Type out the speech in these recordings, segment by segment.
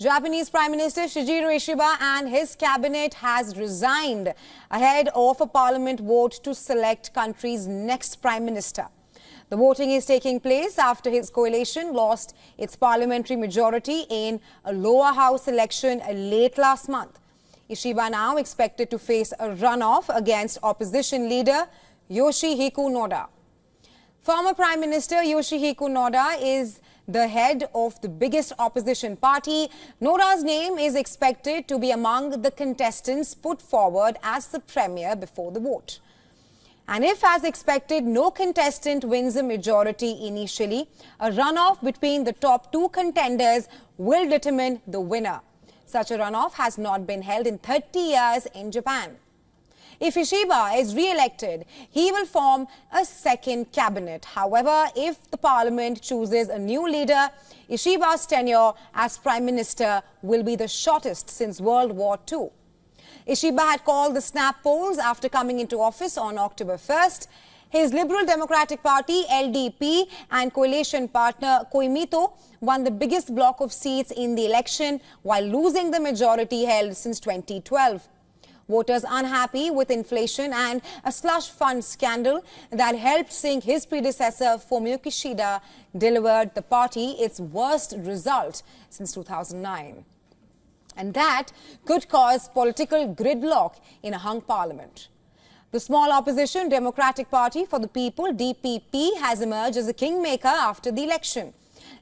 Japanese Prime Minister Shigeru Ishiba and his cabinet has resigned ahead of a parliament vote to select country's next prime minister. The voting is taking place after his coalition lost its parliamentary majority in a lower house election late last month. Ishiba now expected to face a runoff against opposition leader Yoshihiko Noda. Former Prime Minister Yoshihiko Noda is the head of the biggest opposition party. Noda's name is expected to be among the contestants put forward as the premier before the vote. And if, as expected, no contestant wins a majority initially, a runoff between the top two contenders will determine the winner. Such a runoff has not been held in 30 years in Japan. If Ishiba is re-elected, he will form a second cabinet. However, if the parliament chooses a new leader, Ishiba's tenure as prime minister will be the shortest since World War II. Ishiba had called the snap polls after coming into office on October 1st. His Liberal Democratic Party, LDP, and coalition partner Koimito won the biggest block of seats in the election while losing the majority held since 2012. Voters unhappy with inflation and a slush fund scandal that helped sink his predecessor Fumio Kishida delivered the party its worst result since 2009. And that could cause political gridlock in a hung parliament. The small opposition Democratic Party for the People, DPP, has emerged as a kingmaker after the election.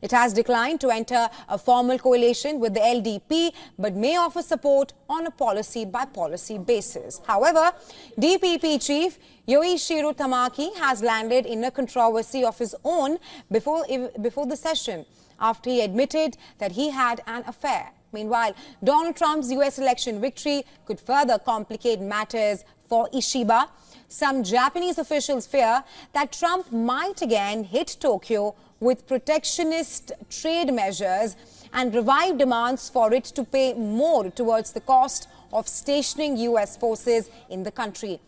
It has declined to enter a formal coalition with the LDP, but may offer support on a policy-by-policy basis. However, DPP chief Yoichiro Tamaki has landed in a controversy of his own before the session, after he admitted that he had an affair. Meanwhile, Donald Trump's U.S. election victory could further complicate matters for Ishiba. Some Japanese officials fear that Trump might again hit Tokyo with protectionist trade measures and revive demands for it to pay more towards the cost of stationing U.S. forces in the country.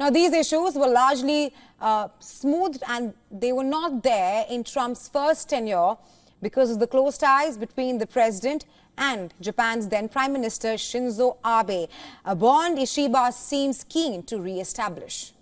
Now, these issues were largely smoothed, and they were not there in Trump's first tenure because of the close ties between the president and Japan's then Prime Minister Shinzo Abe, a bond Ishiba seems keen to re-establish.